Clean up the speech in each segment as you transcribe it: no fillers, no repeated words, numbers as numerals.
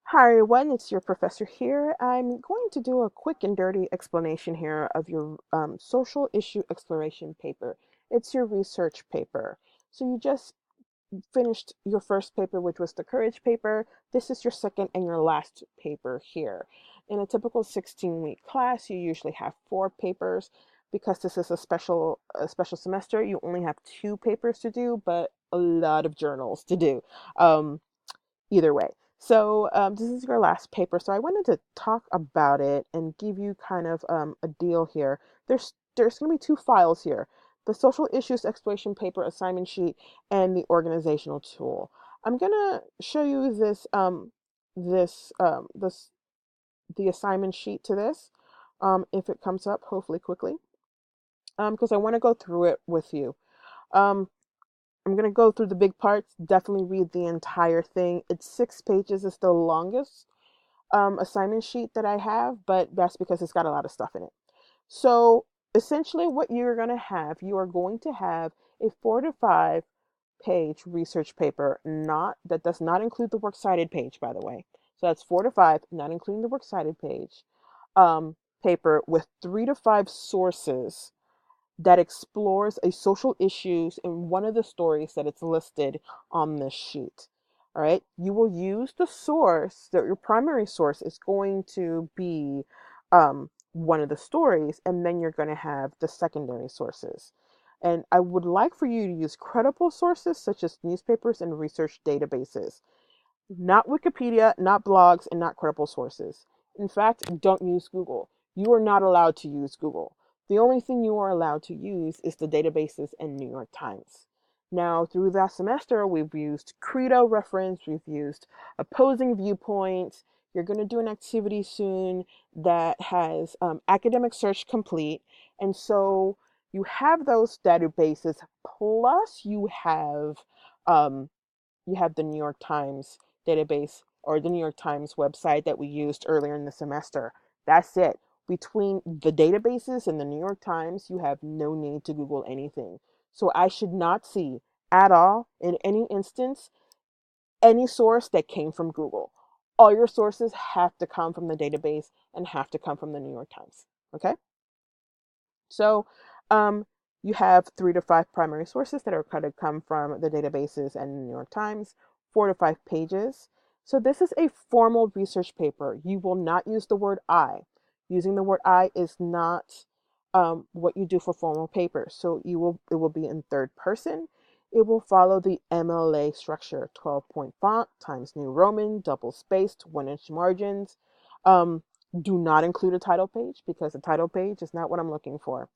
Hi everyone, it's your professor here. I'm going to do a quick and dirty explanation here of your social issue exploration paper. It's your research paper. So you just finished your first paper, which was the courage paper. This is your second and your last paper here. In a typical 16-week class, you usually have 4 papers. Because this is a special semester, you only have 2 papers to do, but a lot of journals to do. Um, Either way. So this is your last paper. So I wanted to talk about it and give you kind of a deal here. There's going to be 2 files here: the social issues exploration paper assignment sheet and the organizational tool. I'm going to show you this the assignment sheet to this, if it comes up, hopefully quickly, because I want to go through it with you. Um, I'm going to go through the big parts. Definitely read the entire thing. It's 6 pages. It's the longest assignment sheet that I have, but that's because it's got a lot of stuff in it. So essentially what you're going to have, you are going to have a 4 to 5 page research paper. Not That does not include the works cited page, by the way. So that's 4 to 5, not including the works cited page, paper with 3 to 5 sources that explores a social issues in one of the stories that it's listed on this sheet. All right, you will use the source that your primary source is going to be one of the stories, and then you're going to have the secondary sources. And I would like for you to use credible sources such as newspapers and research databases, not Wikipedia, not blogs, and not credible sources. In fact, don't use Google. You are not allowed to use Google. The only thing you are allowed to use is the databases and New York Times. Now, through that semester, we've used Credo reference, we've used opposing viewpoints. You're going to do an activity soon that has academic search complete. And so you have those databases, plus um, you have the New York Times database or the New York Times website that we used earlier in the semester. That's it. Between the databases and the New York Times, you have no need to Google anything. So I should not see at all, in any instance, any source that came from Google. All your sources have to come from the database and have to come from the New York Times. Okay? So um, you have 3 to 5 primary sources that are going to come from the databases and the New York Times, 4 to 5 pages. So this is a formal research paper. You will not use the word I. Using the word I is not what you do for formal papers. So it will be in third person. It will follow the MLA structure: 12-point font, Times New Roman, double spaced, 1-inch margins. Um, do not include a title page because a title page is not what I'm looking for.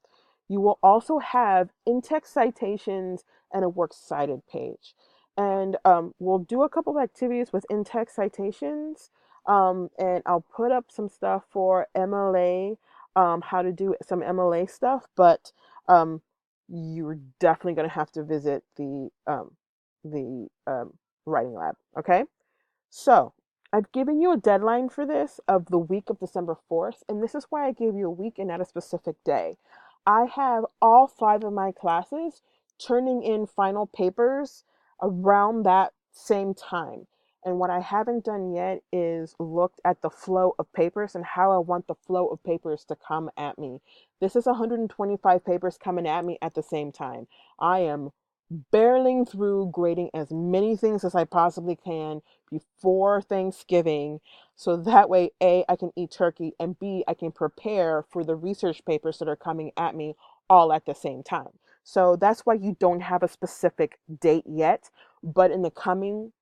You will also have in-text citations and a works cited page. And we'll do a couple of activities with in-text citations. And I'll put up some stuff for MLA, how to do some MLA stuff, but um, you're definitely going to have to visit the writing lab. Okay. So I've given you a deadline for this of the week of December 4th, and this is why I gave you a week and not a specific day. I have all 5 of my classes turning in final papers around that same time. And what I haven't done yet is looked at the flow of papers and how I want the flow of papers to come at me. This is 125 papers coming at me at the same time. I am barreling through grading as many things as I possibly can before Thanksgiving, so that way, A, I can eat turkey, and B, I can prepare for the research papers that are coming at me all at the same time. So that's why you don't have a specific date yet, but in the coming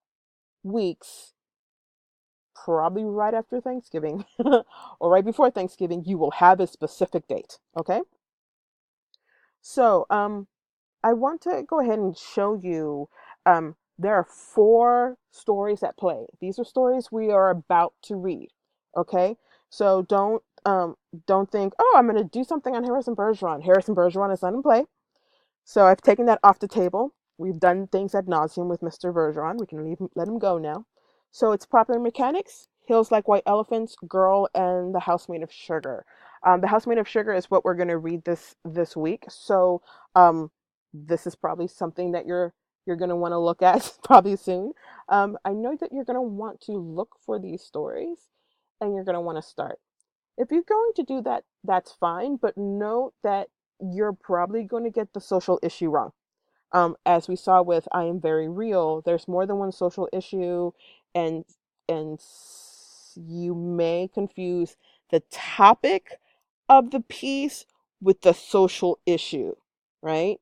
weeks, probably right after Thanksgiving or right before Thanksgiving, you will have a specific date. Okay? So, I want to go ahead and show you there are 4 stories at play. These are stories we are about to read. Okay? So don't think, "Oh, I'm going to do something on Harrison Bergeron." Harrison Bergeron is not in play. So I've taken that off the table. We've done things ad nauseum with Mr. Bergeron. We can let him go now. So it's Popular Mechanics, Hills Like White Elephants, Girl, and The House Made of Sugar. The House Made of Sugar is what we're going to read this week. So this is probably something that you're going to want to look at probably soon. I know that you're going to want to look for these stories and you're going to want to start. If you're going to do that, that's fine, but note that you're probably going to get the social issue wrong. As we saw with I Am Very Real, there's more than one social issue, and you may confuse the topic of the piece with the social issue, right?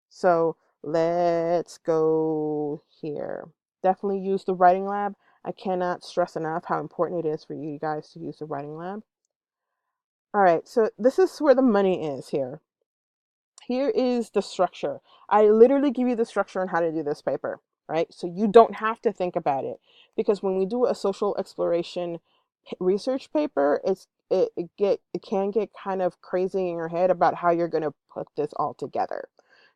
So let's go here. Definitely use the writing lab. I cannot stress enough how important it is for you guys to use the writing lab. All right, so this is where the money is here. Here is the structure. I literally give you the structure on how to do this paper, right? So you don't have to think about it, because when we do a social exploration research paper, it can get kind of crazy in your head about how you're going to put this all together.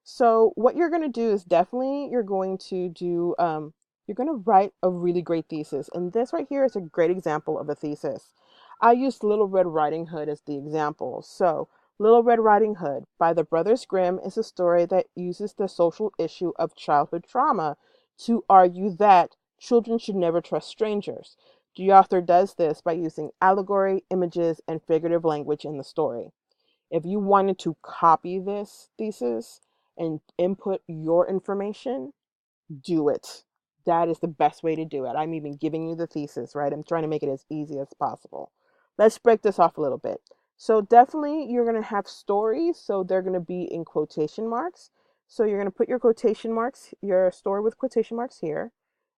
So what you're going to do is definitely you're going to do you're going to write a really great thesis, and this right here is a great example of a thesis. I used Little Red Riding Hood as the example. So Little Red Riding Hood by the Brothers Grimm is a story that uses the social issue of childhood trauma to argue that children should never trust strangers. The author does this by using allegory, images, and figurative language in the story. If you wanted to copy this thesis and input your information, do it. That is the best way to do it. I'm even giving you the thesis, right? I'm trying to make it as easy as possible. Let's break this off a little bit. So definitely you're going to have stories, so they're going to be in quotation marks. So you're going to put your quotation marks, your story with quotation marks here.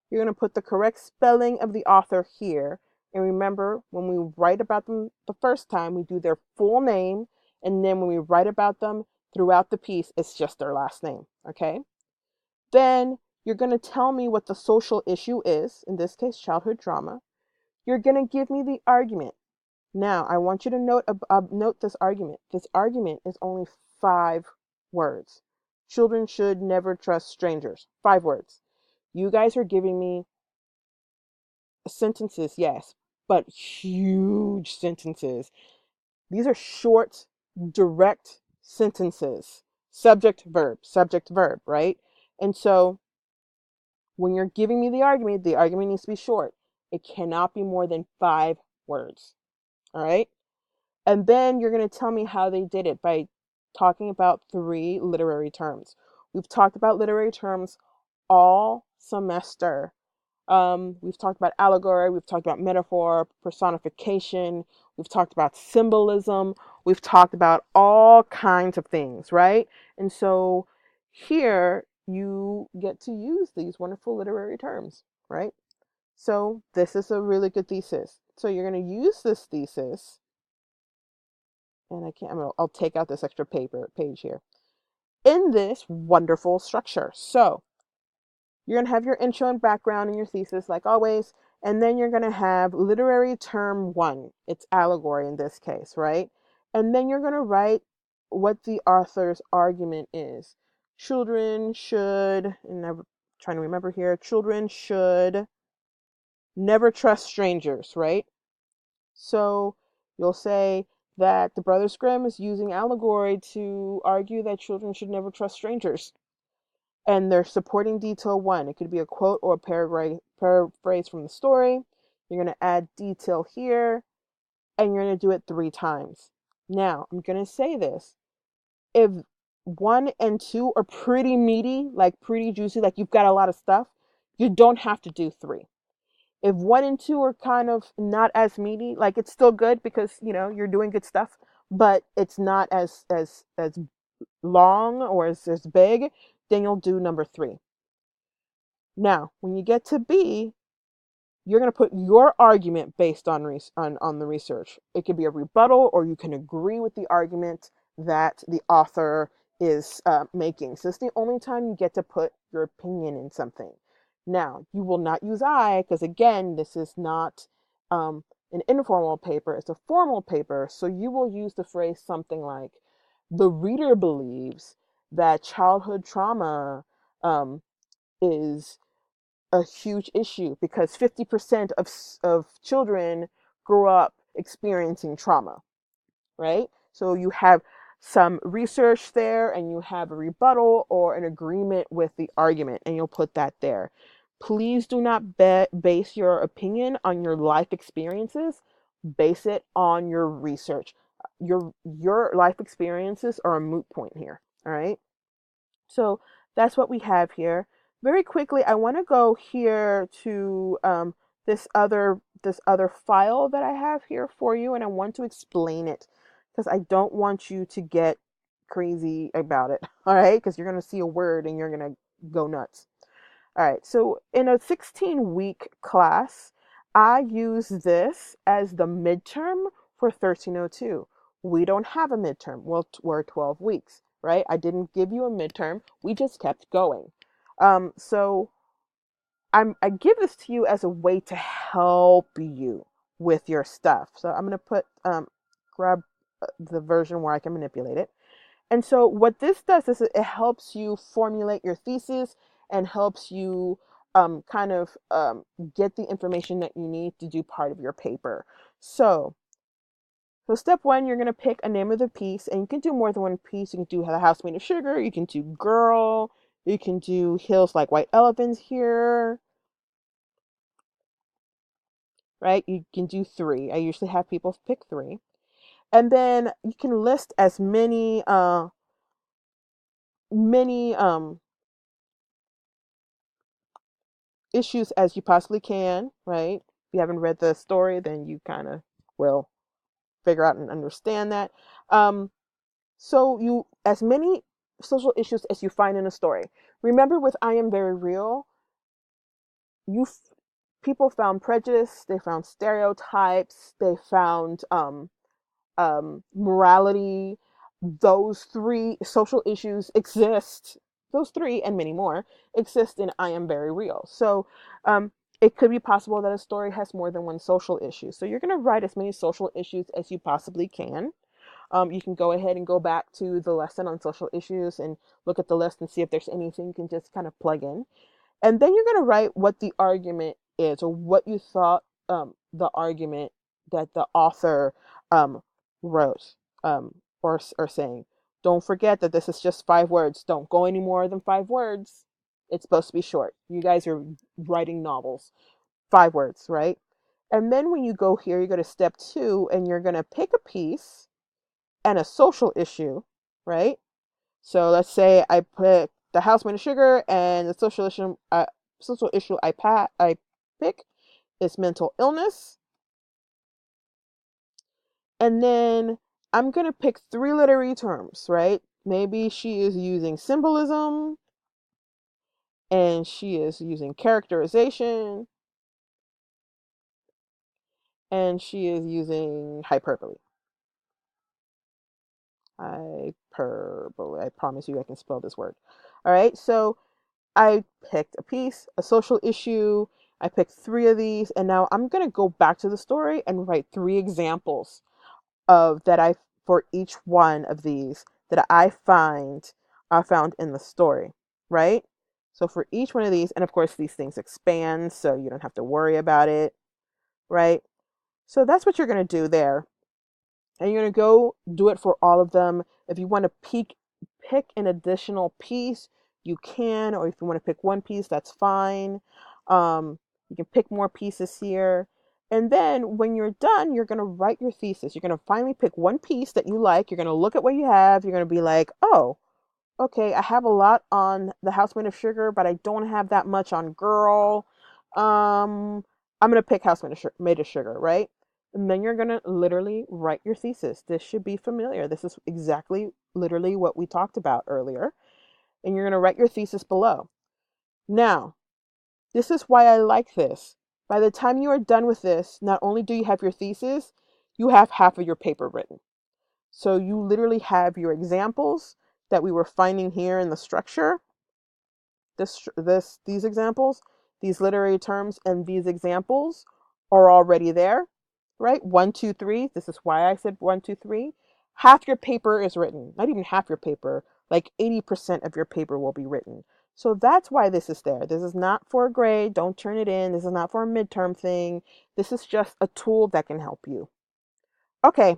You're going to put the correct spelling of the author here. And remember, when we write about them the first time, we do their full name. And then when we write about them throughout the piece, it's just their last name. Okay? Then you're going to tell me what the social issue is, in this case, childhood trauma. You're going to give me the argument. Now, I want you to note this argument. This argument is only 5 words. Children should never trust strangers. 5 words. You guys are giving me sentences, yes, but huge sentences. These are short, direct sentences. Subject, verb, right? And so when you're giving me the argument needs to be short. It cannot be more than 5 words. All right? And then you're going to tell me how they did it by talking about 3 literary terms. We've talked about literary terms all semester. We've talked about allegory, we've talked about metaphor, personification, we've talked about symbolism, we've talked about all kinds of things, right? And so here you get to use these wonderful literary terms, right? So this is a really good thesis. So you're going to use this thesis, and I'll take out this extra page here, in this wonderful structure. So you're going to have your intro and background in your thesis, like always, and then you're going to have literary term 1. It's allegory in this case, right? And then you're going to write what the author's argument is. Children should, and I'm trying to remember here, children should never trust strangers, right? So you'll say that the Brothers Grimm is using allegory to argue that children should never trust strangers. And they're supporting detail 1. It could be a quote or a paraphrase from the story. You're going to add detail here, and you're going to do it 3 times. Now, I'm going to say this. If 1 and 2 are pretty meaty, like pretty juicy, like you've got a lot of stuff, you don't have to do 3. If 1 and 2 are kind of not as meaty, like it's still good because, you're doing good stuff, but it's not as long or as big, then you'll do number 3. Now, when you get to B, you're going to put your argument based on the research. It could be a rebuttal, or you can agree with the argument that the author is making. So it's the only time you get to put your opinion in something. Now, you will not use I, because again, this is not an informal paper. It's a formal paper. So you will use the phrase something like, the reader believes that childhood trauma is a huge issue because 50% of children grow up experiencing trauma, right? So you have some research there, and you have a rebuttal or an agreement with the argument, and you'll put that there. Please do not base your opinion on your life experiences. Base it on your research. Your life experiences are a moot point here. All right. So that's what we have here. Very quickly, I want to go here to this other file that I have here for you, and I want to explain it because I don't want you to get crazy about it. All right, because you're going to see a word and you're going to go nuts. All right, so in a 16-week class, I use this as the midterm for 1302. We don't have a midterm. Well, we're 12 weeks, right? I didn't give you a midterm. We just kept going. So I give this to you as a way to help you with your stuff. So I'm going to grab the version where I can manipulate it. And so what this does is it helps you formulate your thesis and helps you get the information that you need to do part of your paper. So step one, you're going to pick a name of the piece, and you can do more than one piece. You can do The House Made of Sugar. You can do Girl. You can do Hills Like White Elephants here, right? You can do 3. I usually have people pick 3. And then you can list as many issues as you possibly can, right? If you haven't read the story, then you kind of will figure out and understand that. So you, as many social issues as you find in a story. Remember with I Am Very Real, you people found prejudice, they found stereotypes, they found morality. Those 3 social issues exist. Those 3 and many more exist in I Am Very Real. So it could be possible that a story has more than one social issue. So you're going to write as many social issues as you possibly can. You can go ahead and go back to the lesson on social issues and look at the list and see if there's anything you can just kind of plug in. And then you're going to write what the argument is, or what you thought the argument that the author wrote or saying. Don't forget that this is just 5 words. Don't go any more than 5 words. It's supposed to be short. You guys are writing novels. 5 words, right? And then when you go here, you go to step 2, and you're going to pick a piece and a social issue, right? So let's say I put The House Made of Sugar, and the social issue I pick is mental illness. And then I'm going to pick 3 literary terms, right? Maybe she is using symbolism, and she is using characterization, and she is using hyperbole. Hyperbole. I promise you I can spell this word. All right, so I picked a piece, a social issue. I picked 3 of these, and now I'm going to go back to the story and write 3 examples for each one of these that I found in the story, right? So for each one of these, and of course these things expand, so you don't have to worry about it, right? So that's what you're going to do there. And you're going to go do it for all of them. If you want to pick an additional piece, you can, or if you want to pick one piece, that's fine. You can pick more pieces here. And then when you're done, you're going to write your thesis. You're going to finally pick one piece that you like. You're going to look at what you have. You're going to be like, oh, okay, I have a lot on The House Made of Sugar, but I don't have that much on Girl. I'm going to pick House Made of Sugar, right? And then you're going to literally write your thesis. This should be familiar. This is exactly literally what we talked about earlier. And you're going to write your thesis below. Now, this is why I like this. By the time you are done with this, not only do you have your thesis, you have half of your paper written. So you literally have your examples that we were finding here in the structure. These examples, these literary terms, and these examples are already there, right? 1, 2, 3. This is why I said 1, 2, 3. Half your paper is written. Not even half your paper. Like 80% of your paper will be written. So that's why this is there. This is not for a grade. Don't turn it in. This is not for a midterm thing. This is just a tool that can help you. Okay,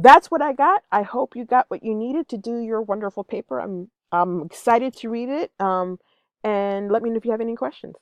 that's what I got. I hope you got what you needed to do your wonderful paper. I'm excited to read it. And let me know if you have any questions.